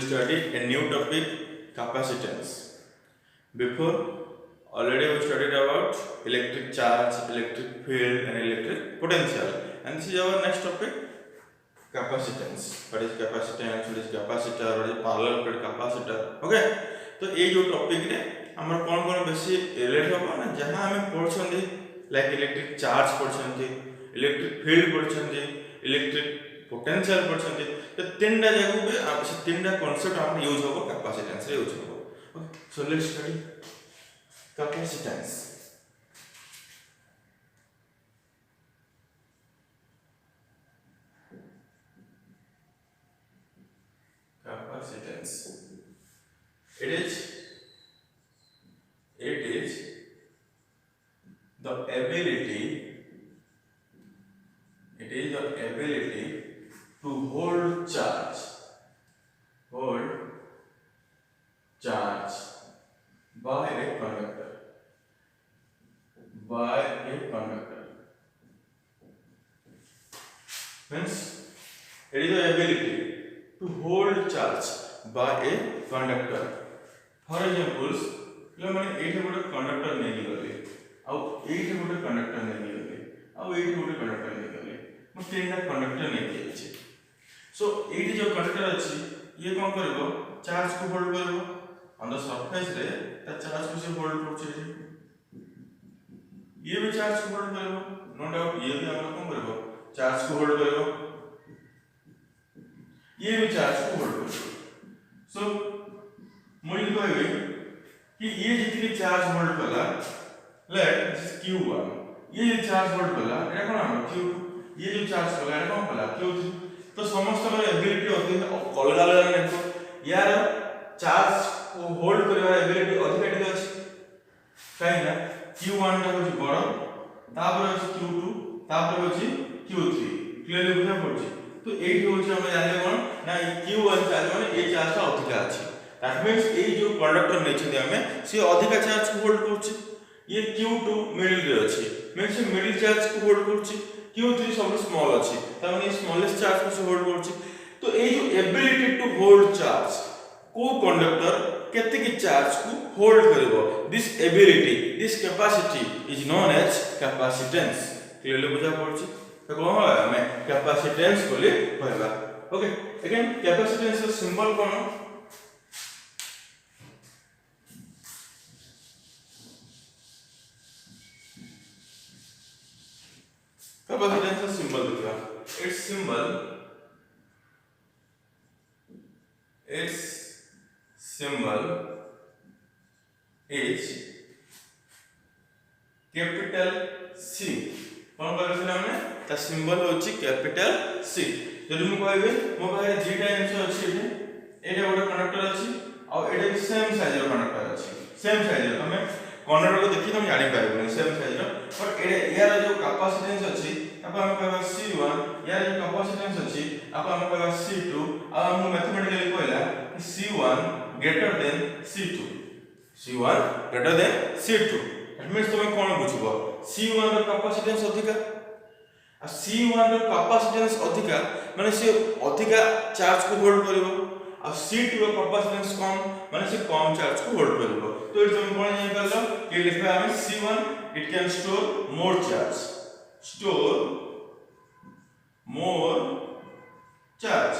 study a new topic, capacitance. Before, already we studied about electric charge, electric field, and electric potential. And this is our next topic, capacitance. What is capacitance? What is capacitor? What is parallel plate capacitor? Okay. तो ये जो topic रे हमर कौन बेसी relate होबा ना जहां हमें पढ़छंदी लाइक इलेक्ट्रिक चार्ज पढ़छंदी इलेक्ट्रिक फील्ड पढ़छंदी इलेक्ट्रिक पोटेंशियल पढ़छंदी तो तीनटा जगह पे आप से तीनटा कांसेप्ट हम यूज होबो कैपेसिटेंस रे यूज होबो okay so let's study capacitance capacitance it is the ability to hold charge by a conductor means it is the ability to hold charge by a conductor. For example, मैंने एठे गोटे conductor नहीं गले आ एठे गोटे conductor नहीं गले आ एठे गोटे conductor नहीं गले मैं तीनटा कंडक्टर नहीं दिए सो एठी जो कंडक्टर अछि ये कोन करबो चार्ज को होल्ड करबो ऑन द सरफेस रे ता चार्ज को से होल्ड करछे ये भी चार्ज को होल्ड करबो नो डाउट ये भी हम कोन करबो चार्ज को होल्ड करबो ये भी चार्ज को होल्ड करबो सो मुझे कहबे कि ये जितनी चार्ज होल्ड कला लेट दिस q1 ये जो चार्ज होल्ड कला एटा कोन हम q ये जो चार्ज कला एटा कोन कला q3 तो समस्त का एबिलिटी होती है अलग अलग देखो यार चार्ज को होल्ड करबा एबिलिटी अधिक अधिक अछि काई ना q1 टा होची बड़ तापर होची q2 तापर होची q3 क्लियरली बुझा पड़छि तो एठी होची हम जाने कोन ना q1 चार्ज माने ए चार्ज टा अधिक अछि दैट मींस ए जो कंडक्टर नै छै हमें से अधिक चार्ज को होल्ड करछि ये q2 मिडिल रे अछि मींस से मिडिल चार्ज को होल्ड करछि q3 सब स्मॉल अछि त माने स्मॉलेस्ट चार्ज को से होल्ड करछि तो ए जो एबिलिटी टू होल्ड चार्ज को कंडक्टर केते की चार्ज को होल्ड करबो this ability this capacity is known as capacitance clearly बुझा पड़छि तो कोन हमें कैपेसिटेंस बोली कहबा ओके अगेन कैपेसिटेंस का सिंबल कोन कैपेसिटेंस का सिंबल देखा its symbol is capital C कोन करथिला हमने ता सिंबल होची कैपिटल C जदि मु कहबे मो पाखे जेटा आंसर अछि एटा गोटे कंडक्टर अछि आ एटा सेम साइज रो कंडक्टर अछि सेम साइज रो हमें कंडक्टर को देखि हम जानि पाइबो सेम साइज रो पर यार जो कैपेसिटेंस अछि अब हम कहबा C1 यार जो कैपेसिटेंस अछि अब हम कहबा C2 अब हम मैथमेटिकली कहला कि C1 greater than C2 C1 greater than C2 that means तुम कोन बुझबो C1 रो कैपेसिटेंस अधिका आ C1 रो कैपेसिटेंस अधिका माने से अधिका चार्ज को होल्ड करबो आ C2 रो कैपेसिटेंस कम माने से कम चार्ज को होल्ड करबो तो इट तुम कोन जानि करलो कि लिखबा हमें C1 it can store more charge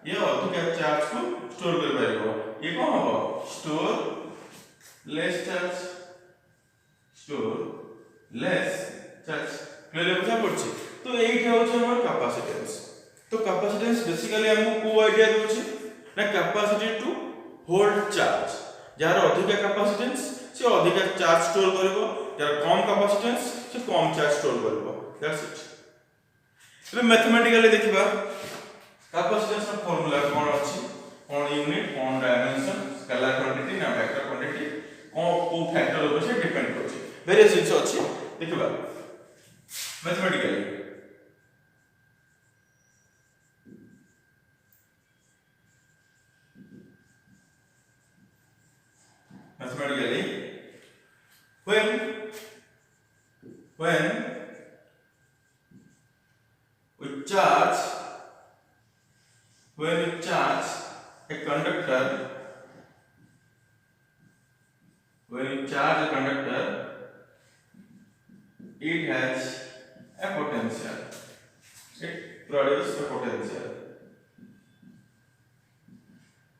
ये अधिक चार्ज को स्टोर कर पाइबो ये कोन हो स्टोर लेस चार्ज क्लियर बुझा पड़छि तो एठी होछ हमर कैपेसिटेंस तो कैपेसिटेंस बेसिकली हमको को आईडिया दोछि ना कैपेसिटी टू होल्ड चार्ज जार अधिक कैपेसिटेंस से अधिक चार्ज स्टोर करबो जार कम कैपेसिटेंस से कम चार्ज स्टोर करबो दैट्स इट तो मैथमेटिकली देखिबा कैपेसिटेंस का फार्मूला कोन अछि कोन यूनिट कोन डायमेंशन स्केलर क्वांटिटी ना वेक्टर क्वांटिटी को फैक्टर ऊपर से डिपेंड करछि वेरियस जिंस अछि देखिबा mathematically when we charge a conductor, when you charge a conductor, it has a potential. It produces a potential.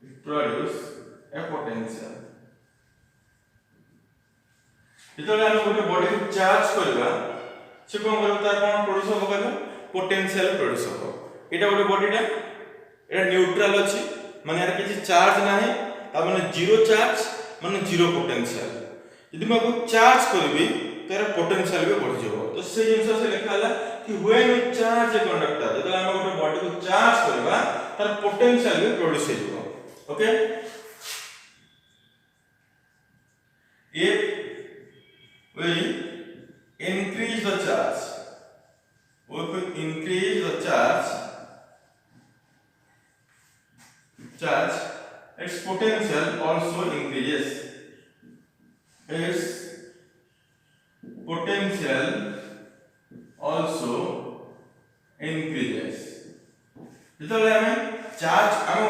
It produces a potential. যেତେବେଳେ আমি ଗୋଟେ বডি କୁ চার্জ କରିବା সে কোন করব তার কোন প্রোড্ୟୁস হবে କହିଲ পোটেনশিয়াল প্রোড্ୟୁস হবে এটা ଗୋଟେ বডিটা এটা নিউট্রাল ଅଛି মানে এর কিছু চার্জ নাই তা মানে জিরো চার্জ মানে জিরো পোটেনশিয়াল যদি মই চার্জ করবি তো এর পোটেনশিয়াল भी बढ़ যাব তো সেই জিনিস সে লেখা হলা कि when we charge a conductor যেতেବେଳେ আমি ଗୋଟେ বডি କୁ চার্জ କରିବା তার পোটেনশিয়াল भी প্রোড্ୟୁস হৈ যাব ওকে if we increase the charge, if we increase the charge, its potential also increases. Its potential also increases. যেতলে আমি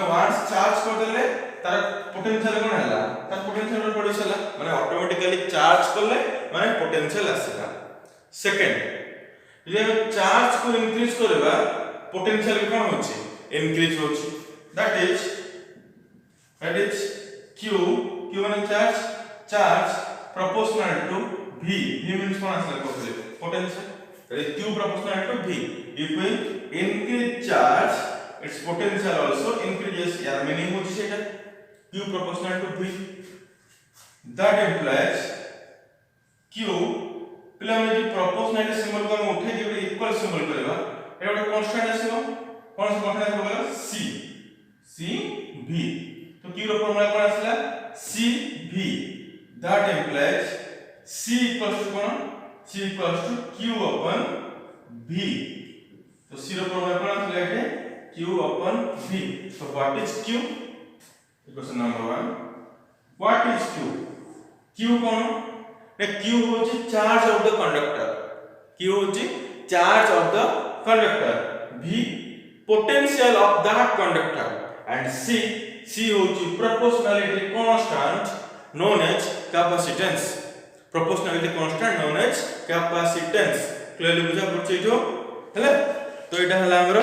ওয়ান্স চার্জ করদেলে তার পোটেনশিয়াল কোন হলা তার পোটেনশিয়াল প্রোড্यूस হলা মানে অটোমেটিক্যালি চার্জ করলে মানে পোটেনশিয়াল আসিলা সেকেন্ড যদি আমি চার্জ को ইনক্রিজ করবা পোটেনশিয়াল কোন হচ্ছে ইনক্রিজ হচ্ছে দ্যাট ইজ q মানে charge proportional to v means কোন আসলে করলে potential that is q proportional to v if we increase charge its potential also increases यार meaning होची सेटा q proportional to v that implies q पिला में जो proportionality symbol को हम उठे के इक्वल सिंबल करबा एटा ଗୋଟେ कांस्टेंट आसीबो कोन से कांस्टेंट आसीबो बोला c v तो q रो फॉर्मूला कोन आसला c v that implies c equals to cone c equals to q upon v तो c रो फॉर्मूला कोन आसला एटे q upon v so what is q question number 1 what is q q cone A q होची charge of the conductor q होची charge of the conductor v potential of that conductor and c होची proportionality constant known as capacitance proportionality constant known as capacitance clearly बुझा पड़छे जो हैला तो एटा हला हमर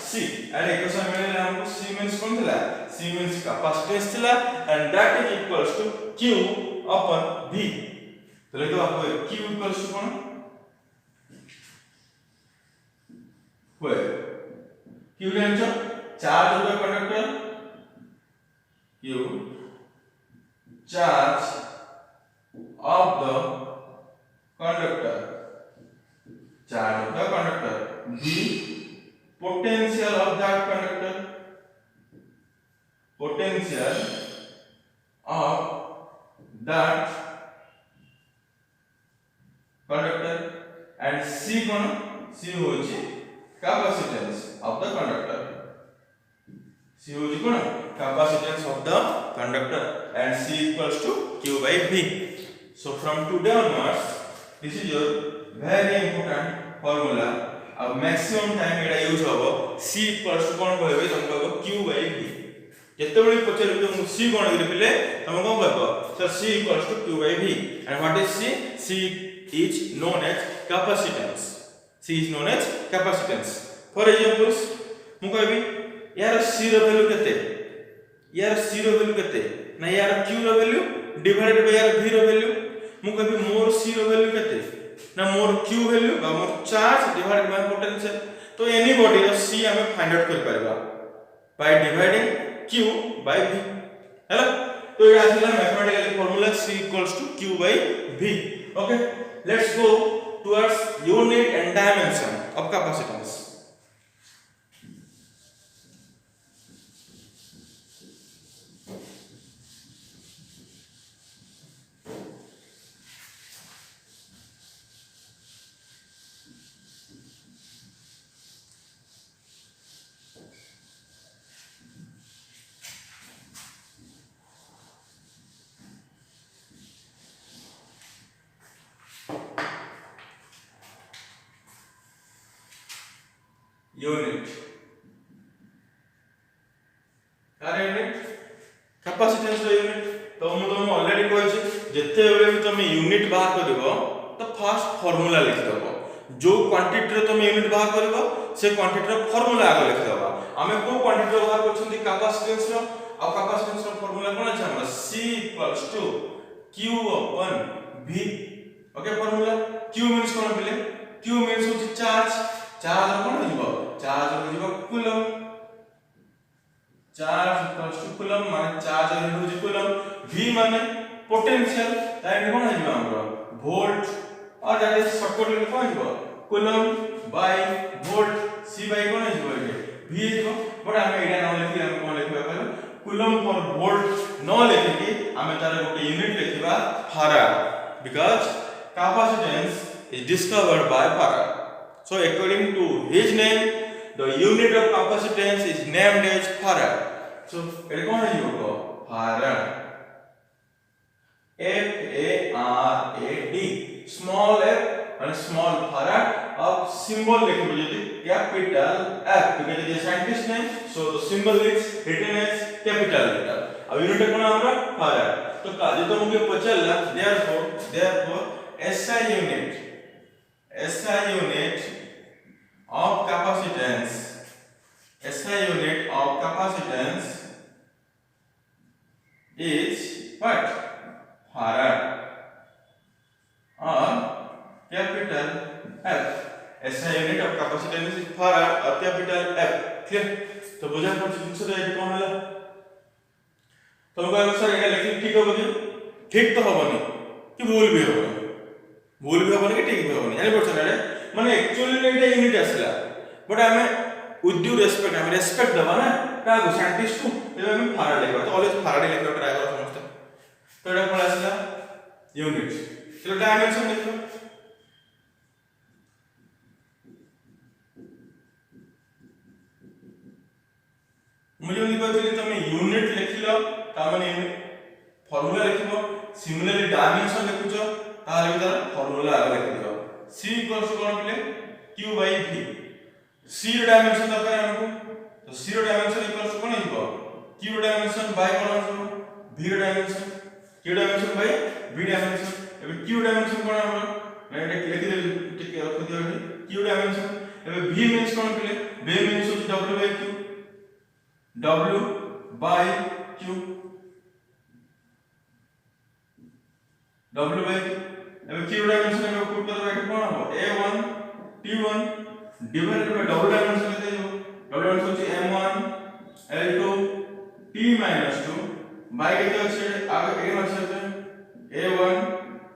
c and equation मिलला हमको c मींस कोन थिला c मींस capacitance थिला and that is equals to q upon v तो लेतो आपको q इक्वल्स टू कोन होय q जानछो charge of the conductor q charge of the conductor v potential of that conductor and c होची capacitance of the conductor c होची कोन capacitance of the conductor and c equals to q by v so from today onwards this is your very important formula अब maximum time एटा use होबो c equals to कोन कहबे तुम कहबो q by v जेतेबेले पचर तुम c कोन लिखले तुम कोन कहबो sir c equals to q by v and what is c is known as capacitance for example मु कहबी यार c रो वैल्यू केते यार c रो वैल्यू केते ना यार q रो वैल्यू डिवाइडेड बाय यार v रो वैल्यू मु कहबी मोर c रो वैल्यू केते ना मोर q वैल्यू बा more charge divided by potential तो एनी बॉडी रो c हमें फाइंड आउट कर परबा by dividing q by v हैला तो ये आसला mathematical formula c equals to q by v okay let's go towards unit and dimension of capacitance unit तुम यूनिट बाहर करिवो तो फर्स्ट फार्मूला लिख दबो जो क्वांटिटी रे तुम यूनिट बाहर करिवो से क्वांटिटी रो फार्मूला आगे लिख दबा हमें को क्वांटिटी रो बाहर करछंती कैपेसिटेंस रो आ कैपेसिटेंस रो फार्मूला कोन छै हमरा C = Q upon V okay formula Q means कोन बिले Q मींस होची चार्ज चार्ज कोन हो जिवो चार्ज हो जिवो कूलम चार्ज = कूलम माने चार्ज हो कूलम V माने पोटेंशियल ताइ कोन हो जिवो हमरा वोल्ट और दैट इज शॉर्टकट में कोन हो coulomb by volt C by कोन हो जिवो V हो बट हम एटा न लिखि हम कोन लिखबा कहलो कूलम पर वोल्ट न लिखि कि हम तार गोटे यूनिट लिखबा farad because capacitance is discovered by Farad. So according to his name, the unit of capacitance is named as Farad. So it is called Farad. F-A-R-A-D. Small f and small Farad of symbol capital F because it is a scientist name. So the symbol is written as capital letter. अब unit कौन हमारा Farad. तो काजे तो मुझे पचल therefore SI unit of capacitance is what? Farad or capital F. SI unit of capacitance is Farad or capital F. Clear? तो बुझा पड़ जिनसे तो ये कौन है? तो मैं सर ये लिखी ठीक होगा क्या? ठीक तो होगा नहीं कि भूल भी होगा भूल भी होगा नहीं कि ठीक भी होगा नहीं यानी बोलते हैं माने एक्चुअली ने इटा यूनिट असला बट हमें विद ड्यू रेस्पेक्ट हमें रेस्पेक्ट दबा ना का साइंटिस्ट को जब हमें फैराड लिखा तो ऑलवेज फैराड लिखा ट्राई करो समझते तो एटा कोन असला यूनिट चलो डायमेंशन लिखो मुझे नहीं पता कि तुम यूनिट लिखिलो ता माने फार्मूला लिखिबो सिमिलरली डायमेंशन लिखुछो तार भीतर फार्मूला आगे लिख दियो C इक्वल्स टू कोन बिले Q by V C रो डायमेंशन दरकार हमको तो C रो डायमेंशन इक्वल्स टू कोन हिबो Q रो डायमेंशन बाय कोन हिबो V रो dimension Q dimension by V dimension एबे Q डायमेंशन कोन हमरो मैं एटा लिख दे ठीक रख दियो एटी Q डायमेंशन एबे V मींस कोन बिले V मींस होची W by Q W by Q W by Q एबे Q डायमेंशन में पुट कर बैठ कोन हो A1 T1 divided by double dimension लेते हो डबल डायमेंशन होची M1 L2 T - 2 बाय केते अछि आगे A अछि A1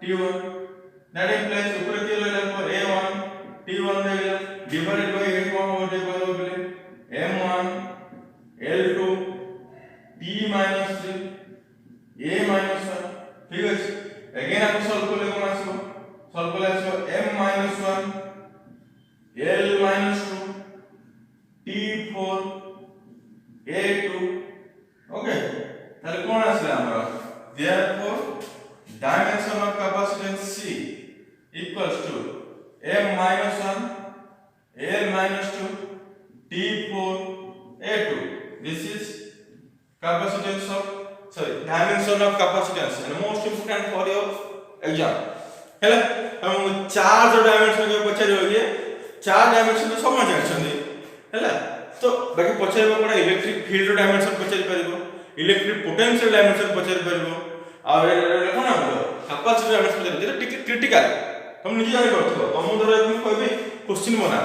T1 दैट इंप्लाइज ऊपर के लेला पर A1 T1 देला डिवाइडेड बाय A कोन हो दे बोलो बोले M1 L2 T - 3 A - 1 ठीक अछि अगेन आपको सॉल्व कर ले कोन आसो सॉल्व कर आसो M - 1 L - 2 T4 A2 okay ताले कोन आसला हमरा therefore dimension of capacitance C equals to M - 1 L - 2 T4 A2 this is capacitance of dimension of capacitance and most important for your exam हैला हम चार्ज और dimension के पछारे होइए चार dimension तो समझ जाछन्ती हैला तो बाकी पछारे कोन इलेक्ट्रिक फील्ड डायमेंशन पछारे परबो इलेक्ट्रिक पोटेंशियल डायमेंशन पछारे परबो और कोन हमरो कैपेसिटी डायमेंशन पछारे जेटा टिक क्रिटिकल हम निजे जानि करथो हम धर एक कहबे क्वेश्चन बना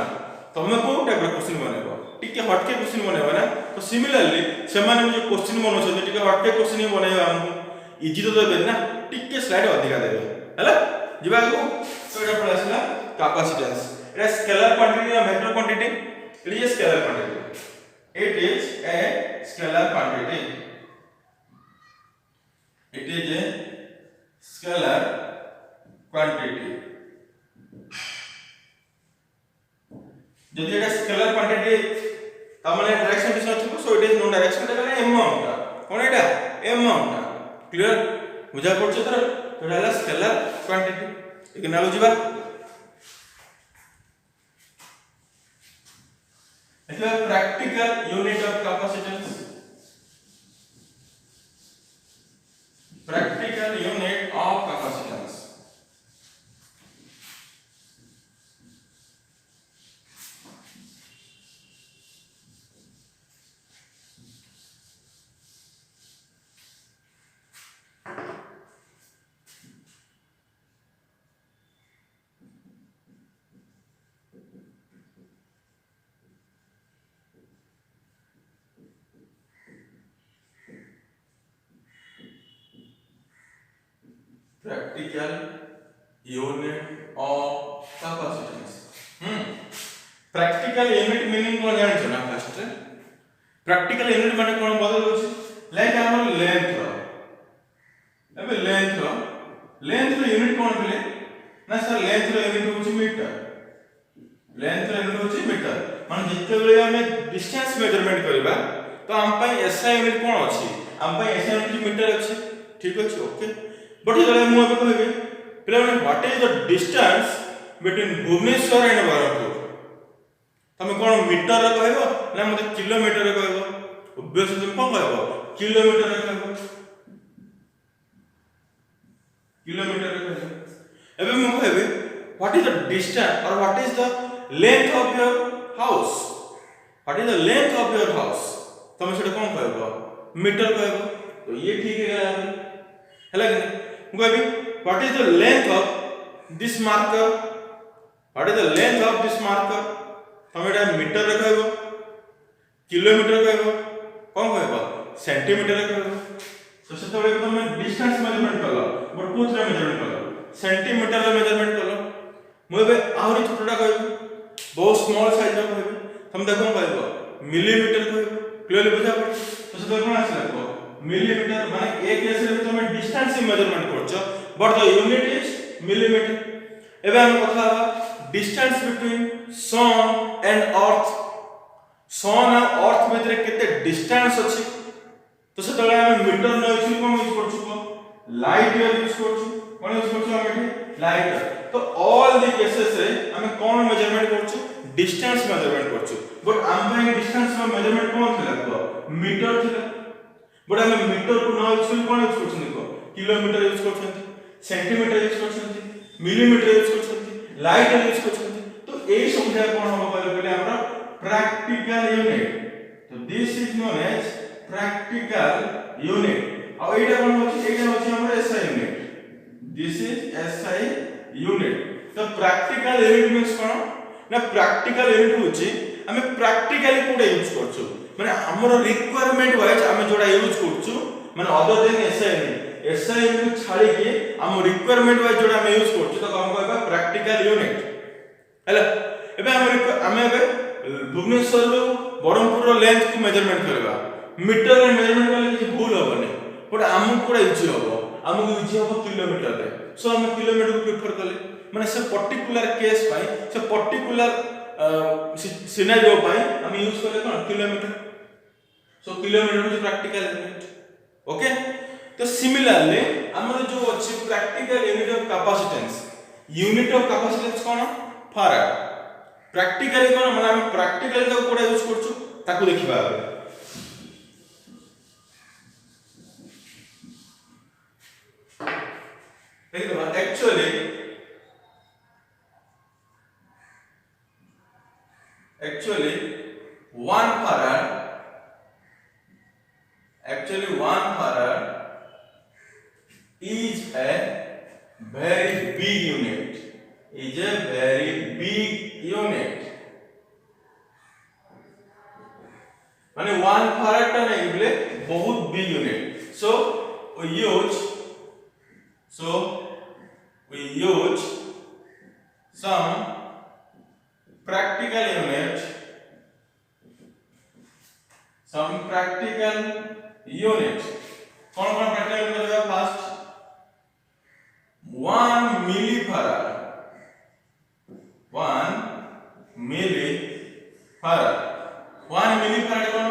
तमे को टाइप क्वेश्चन बनेबो टिके हटके क्वेश्चन बनेबो ना तो सिमिलरली से माने जो क्वेश्चन बनोछ टिके हटके क्वेश्चन ही बनेबा हमको इजी तो देबे ना टिके स्लाइड अधिका देबे हैला जिबा को तो एटा पड़ आसला कैपेसिटेंस एटा स्केलर क्वांटिटी या vector quantity it is scalar quantity it is a scalar quantity it is a scalar quantity যদি এটা স্কেলার কোয়ান্টিটি তার মানে ডাইরেকশন ডিসটেন্স থাকবে so it is no direction এটা মানে অ্যামাউন্টটা কোন এটা অ্যামাউন্টটা ক্লিয়ার বুঝা পড়ছে তো এটা হলো স্কেলার কোয়ান্টিটি এখানে আলো ଯିବା এটা practical unit of capacitance practical unit of capacitance practical unit of capacitance. practical unit meaning कोन जानि छ ना फर्स्ट practical unit माने कोन बदल होछि लाइक हमर लेंथ रो एबे लेंथ रो यूनिट कोन भेले ना सर लेंथ रो यूनिट होछि मीटर लेंथ रो यूनिट होछि मीटर माने जते बेले हमें डिस्टेंस मेजरमेंट करबा तो हम पई एसआई यूनिट कोन अछि हम पई एसआई यूनिट मीटर अछि ठीक अछि ओके बट जले मु अबे कहबे पहले what is the distance between Bhubaneswar and Berhampur तमे कोन मीटर रे कहबो ना मते किलोमीटर रे कहबो ऑब्वियसली तुम कोन कहबो किलोमीटर रे कहबो किलोमीटर रे कहबो एबे मु कहबे व्हाट इज द डिस्टेंस और what is the length of your house what is the length of your house तमे सेटा कोन कहबो मीटर कहबो तो ये ठीक है हैला कि मु कहबी what is the length of this marker what is the length of this marker तमे एटा मीटर रे कहबो किलोमीटर कहबो कोन कहबो सेंटीमीटर रे कहबो तो सेतबे तुम डिस्टेंस मेजरमेंट करलो बट कोथरे मेजरमेंट करलो सेंटीमीटर रे मेजरमेंट करलो मोबे आहुरी छोटटा कहबो बहुत स्मॉल साइज रो कहबो तुम देखो कहबो मिलीमीटर कहबो क्लियरली बुझा पड़ तो सेतबे कोन आसला मिलीमीटर माने एक केस रे तुम डिस्टेंस मेजरमेंट करछो but the unit is millimetre एबे हम कथा distance between sun and earth sun और अर्थ भितर केते डिस्टेंस अछि तो से तळे हम मीटर न यूज कोन यूज करछु को लाइट ईयर यूज करछु कोन यूज करछु हम एठी लाइट ईयर तो ऑल द केसेस रे हम कोन मेजरमेंट करछु डिस्टेंस मेजरमेंट करछु बट हम भाई डिस्टेंस में मेजरमेंट कोन थिला को मीटर थिला बट हम मीटर को न यूज कोन यूज करछु देखो किलोमीटर यूज करछंती सेंटीमीटर यूज करछंती मिलीमीटर यूज करछंती लाइट ईयर यूज करछंती तो एई संख्या कोन हम पहिले हमरा प्रैक्टिकल यूनिट तो this is known as practical unit अब एटा कोन होछि एटा होछि हमर SI unit this is SI unit तो प्रैक्टिकल यूनिट मींस कोन ना प्रैक्टिकल यूनिट होछि हमें प्रैक्टिकली कोडे यूज करछु माने हमर रिक्वायरमेंट वाइज हमें जोडा यूज करछु माने अदर देन SI यूनिट छाडी के हम रिक्वायरमेंट वाइज जोडा हम यूज करछु तो हम कहबा प्रैक्टिकल यूनिट हैला एबे हम एबे भुवनेश्वर रो बरहमपुर रो लेंथ को मेजरमेंट करबा मीटर रे मेजरमेंट करले कि भूल होबने बट हमु कोडा यूज होबो हमु यूज होबो किलोमीटर रे सो हम किलोमीटर को प्रेफर करले माने से पर्टिकुलर केस पाई से पर्टिकुलर सिनेरियो पाई हम यूज करले कोन kilometre so kilometre is practical unit okay तो सिमिलरली हमर जो अछि प्रैक्टिकल यूनिट ऑफ कैपेसिटेंस कोन फैराड प्रैक्टिकली कोन माने हम प्रैक्टिकली तो कोडा यूज करछु ताकू देखिबा देखो actually 1 farad is a very big unit माने 1 farad ता नहीं बोले बहुत big unit so we use some practical unit कौन practical unit करेगा फर्स्ट 1 millifarad 1 millifarad कौन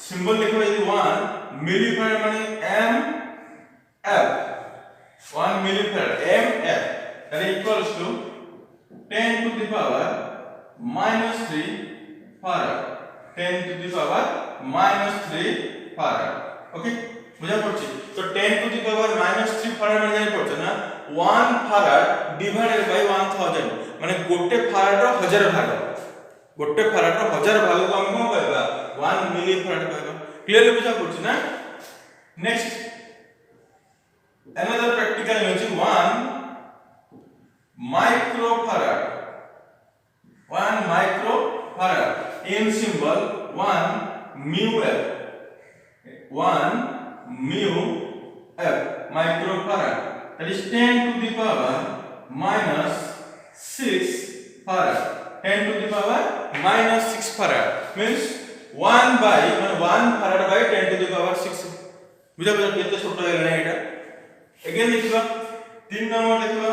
सिंबल लिखो यदि 1 millifarad माने mf 1 millifarad mf that is equals to 10 to the power minus 3 farad 10 to the power minus 3 farad okay बुझा पड़छि तो 10 to the power minus 3 farad माने जानि पड़छ ना 1 farad divided by 1000 माने गोटे farad रो 1000 भाग गोटे farad रो 1000 भाग को हम कोन कहबा 1 millifarad कहबा क्लियरली बुझा पड़छ ना next another practical unit is 1 microfarad in symbol 1 mu f microfarad that is 10 to the power minus 6 farad. 10 to the power minus 6 farad means 1 by 1 farad by 10 to the power 6 बुझा बुझा केते छोट है ना एटा again देखिबा 3 number देखिबा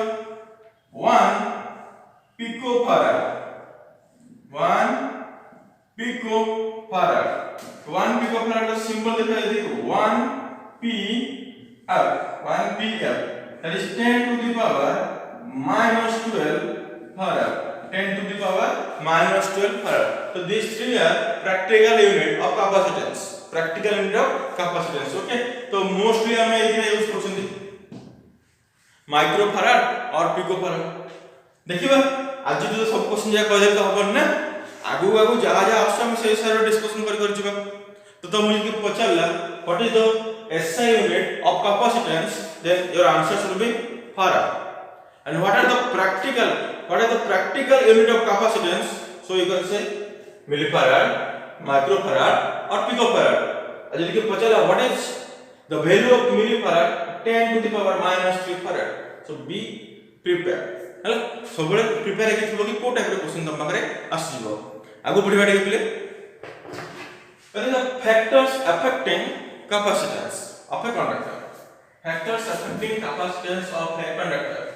1 pico farad 1 pico farad 1 pico farad का symbol देखा देखो 1 p f 1 p f that is 10 to the power minus 12 farad 10 to the power minus 12 farad. So these three are practical unit of capacitance. Practical unit of capacitance. Okay. तो mostly हमें इधर use करछंती micro farad और pico farad. देखिबा आज जो सब question जा कहले तो हबन ना आगु आगु जा जा आछम हम से सारा डिस्कशन कर जिबा. तो मुझे कि पचारला what is the SI unit of capacitance, then your answers will be farad. And what are the practical unit of capacitance? So you can say millifarad, microfarad or picofarad. As you can pachala, what is the value of millifarad? 10 to the power minus 3 farad. So be prepared. Hello, so bole prepare ke thilo ki ko type रे question तम पाखरे आसीबो आगु बढ़िबा टे पले. Then the factors affecting capacitance of a conductor. Factors affecting capacitance of a conductor.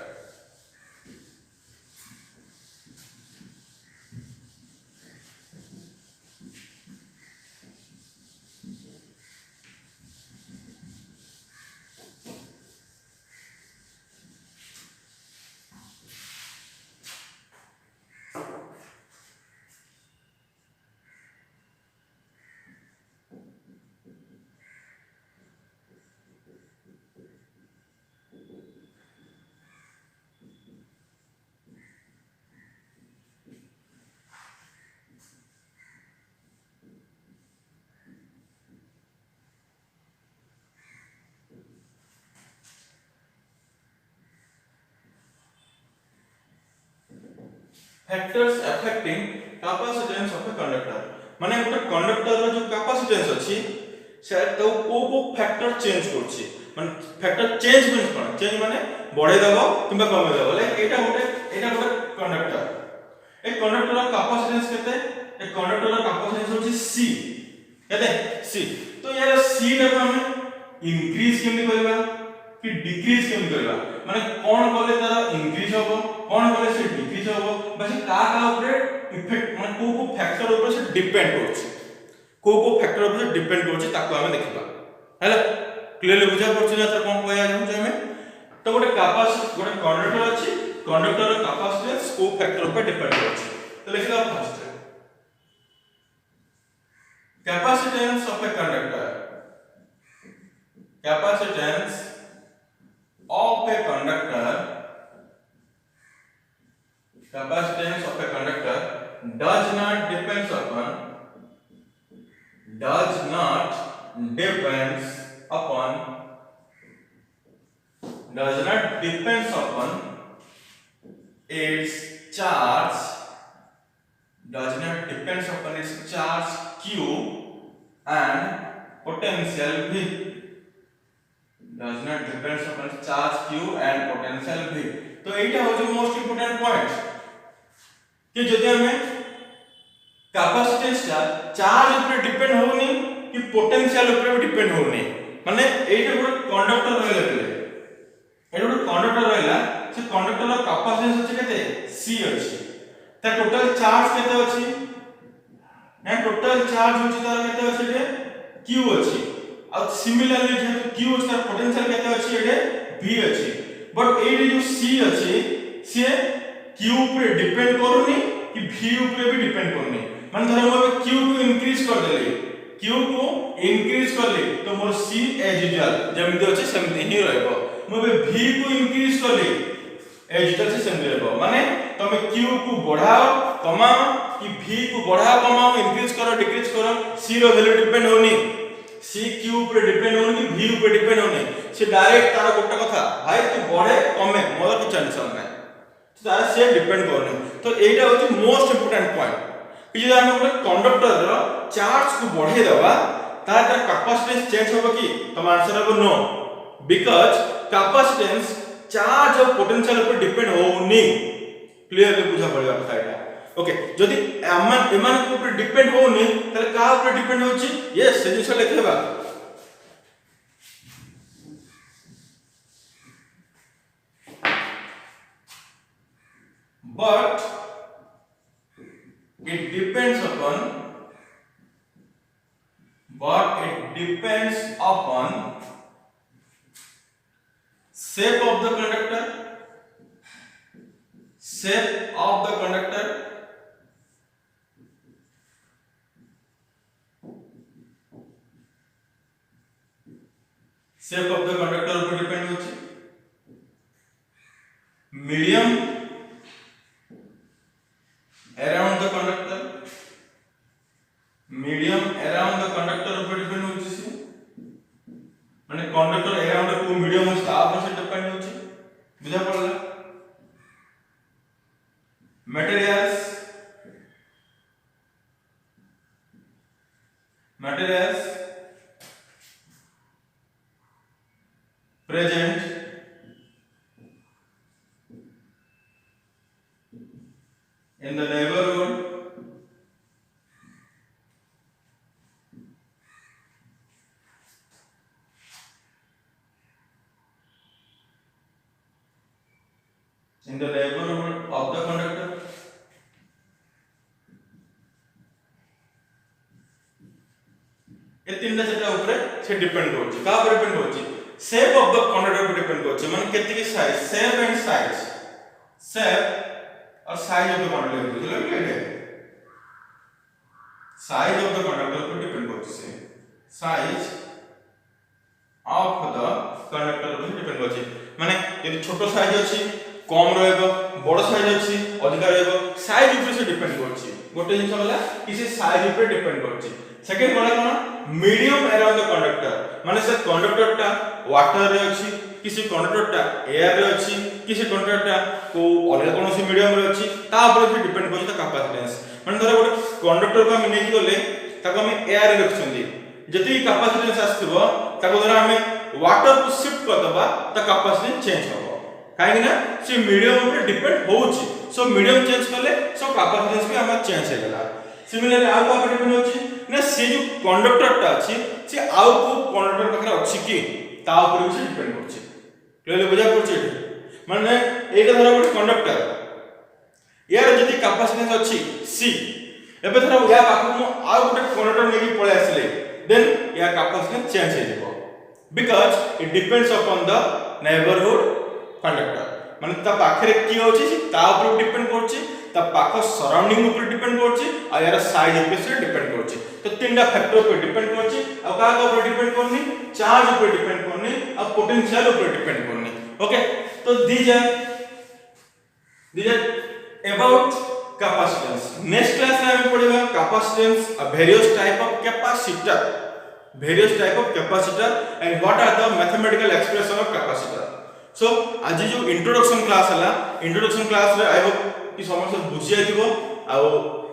Factors affecting capacitance of a conductor. माने गोटे conductor रो जो capacitance अछि से तो को फैक्टर चेंज करछि. माने फैक्टर चेंज मींस कोन? चेंज माने बढ़े दबो किबा कमे दबो. लाइक एटा गोटे कंडक्टर. ए कंडक्टर रो कैपेसिटेंस केते? ए कंडक्टर रो कैपेसिटेंस होछि C. केते? C. तो यार C ने हम इंक्रीज केमि करबा कि डिक्रीज केमि करबा? माने कोन बोले तार इंक्रीज होबो कोन बोले से डिक्रीज होबो बस का ऊपर इफेक्ट माने को फैक्टर ऊपर से डिपेंड करछि. को फैक्टर ऊपर से डिपेंड करछि ताको हमें देखिबा. हैला क्लियरली बुझा पड़छि ना त कोन कहया जाउ छै हमें. तो गोटे कैपेसिटी गोटे कंडक्टर अछि कंडक्टर रो कैपेसिटेंस को फैक्टर ऊपर डिपेंड करछि. तो लिखला first capacitance of a conductor. Capacitance of a conductor does not depends upon its charge, q and potential v. Does not depends upon charge q and potential v. तो एटा हो जो most important point कि जदि हमें capacitance charge ऊपर depend होनी कि potential ऊपर भी डिपेंड होनी. माने एटा गोटे कंडक्टर रहला से कंडक्टर रो कैपेसिटेंस अछि केते c अछि. त टोटल चार्ज केते अछि ना टोटल चार्ज होछि तार केते अछि रे q अछि. और सिमिलरली जेहेतु q अछि तार पोटेंशियल केते अछि एडे v अछि. बट एडे जो c अछि से q ऊपर डिपेंड करूनी कि v ऊपर भी डिपेंड करूनी. माने धर हम q को इंक्रीज कर देली तो मोर c एज यूजुअल जेमिति अछि सेमिति ही रहबो. मोबे v को इंक्रीज करली एज यूजुअल से सेमिति रहबो. माने तमे q को बढ़ाओ कमाओ कि v को बढ़ाओ कमाओ इंक्रीज करो डिक्रीज करो c रो वैल्यू डिपेंड होनी. c q ऊपर डिपेंड होनी कि v ऊपर डिपेंड होनी. से डायरेक्ट तार गोटे कथा भाई तू बढ़े कमे मोर की टेंशन नै तो तार से डिपेंड करनी. तो एटा होची मोस्ट इंपोर्टेंट पॉइंट कि जे हम गोटे कंडक्टर रो चार्ज को बढ़े दबा तार कैपेसिटेंस चेंज होबो कि तो आंसर हो नो. बिकॉज़ कैपेसिटेंस चार्ज और पोटेंशियल ऊपर डिपेंड होउनी क्लियरली बुझा पड़िबा कथा एटा ओके जदि एमान के ऊपर डिपेंड होउनी तले का ऊपर डिपेंड होची यस से जिस लिखेबा but it depends upon shape of the conductor shape of the conductor ऊपर डिपेंड होची medium around the conductor ऊपर डिपेंड होची से माने कंडक्टर अराउंड को मीडियम होची ता ऊपर से डिपेंड होची बुझा पड़ला materials present in the neighborhood of the conductor ये तीन जटा ऊपर से डिपेंड करछि का ऊपर डिपेंड करछि शेप ऑफ द कंडक्टर ऊपर डिपेंड करछि माने केति की साइज शेप और साइज ऑफ द कंडक्टर बुझलो कि एटे साइज ऑफ द कंडक्टर ऊपर डिपेंड करछि से साइज ऑफ द कंडक्टर ऊपर डिपेंड करछि माने यदि छोटो साइज अछि कम रहेगा बड़ साइज अछि अधिक रहेगा साइज ऊपर से डिपेंड करछि गोटे जिंस होला किसी साइज ऊपर डिपेंड करछि सेकंड बोला कोन मीडियम अराउंड द कंडक्टर माने से कंडक्टर टा वाटर रे अछि किसी कंडक्टर टा एयर रे अछि किसी कंडक्टर टा को अलग कोनोसी मीडियम रे अछि ता ऊपर भी डिपेंड करछि ता कैपेसिटेंस माने धर गोटे कंडक्टर को हम नै गले ताको हम एयर रे रखछंदी जति कैपेसिटेंस आस्थिबो ताको धर हम वाटर को शिफ्ट कर दबा ता कैपेसिटेंस चेंज हो काहे ना से मीडियम ऊपर डिपेंड होउची सो मीडियम चेंज करले सो कैपेसिटेंस भी हमर चेंज हो गेला सिमिलरली आउ का डिपेंड होची ना से जो कंडक्टर टा अछि से आउ को कंडक्टर पाखरे अछि कि ता ऊपर भी डिपेंड करछि क्लियरली बुझा पड़छि माने एटा धर गोटे कंडक्टर यार जति कैपेसिटेंस अछि सी एबे धर या पाखु मु आउ गोटे कंडक्टर नेकी पळे आसले देन या कैपेसिटेंस चेंज हो जेबो because it depends upon the neighbourhood conductor माने ता पाखरे की होची ता ऊपर डिपेंड करछि ता पाख सराउंडिंग ऊपर डिपेंड करछि आ यार साइज ऊपर से डिपेंड करछि तो तीनटा फैक्टर ऊपर डिपेंड करछि आ का ऊपर डिपेंड करनी चार्ज ऊपर डिपेंड करनी आ पोटेंशियल ऊपर डिपेंड करनी ओके तो these are about capacitance next class में हम पढ़िबा capacitance various type of capacitor and what are the mathematical expression of capacitor so आज जो इंट्रोडक्शन क्लास हला इंट्रोडक्शन क्लास रे आई होप कि समस्त बुझि आइथिबो आ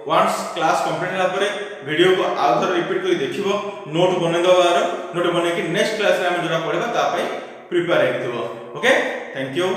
वंस क्लास कंप्लीट होला परे वीडियो को आउ थर रिपीट करी देखिबो नोट बने दबार नोट बने कि नेक्स्ट क्लास रे हम जोरा पढ़िबा ता पई प्रिपेयर हेतिबो ओके थैंक यू